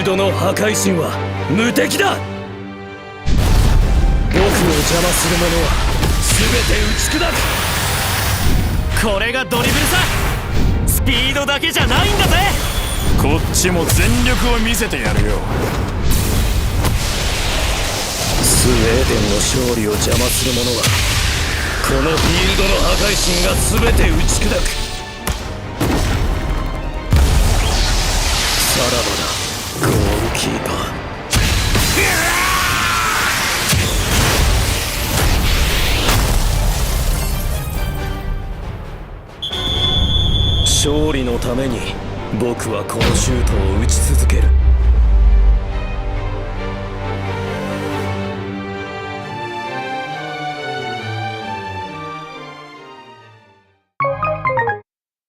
ドの破壊神は無敵だ。僕を邪魔する者は全て打ち砕く。これがドリブルさ。スピードだけじゃないんだぜ。こっちも全力を見せてやるよ。スウェーデンの勝利を邪魔する者はこのフィールドの破壊神が全て打ち砕く。さらばだゴールキーパー。勝利のために僕はこのシュートを打ち続ける。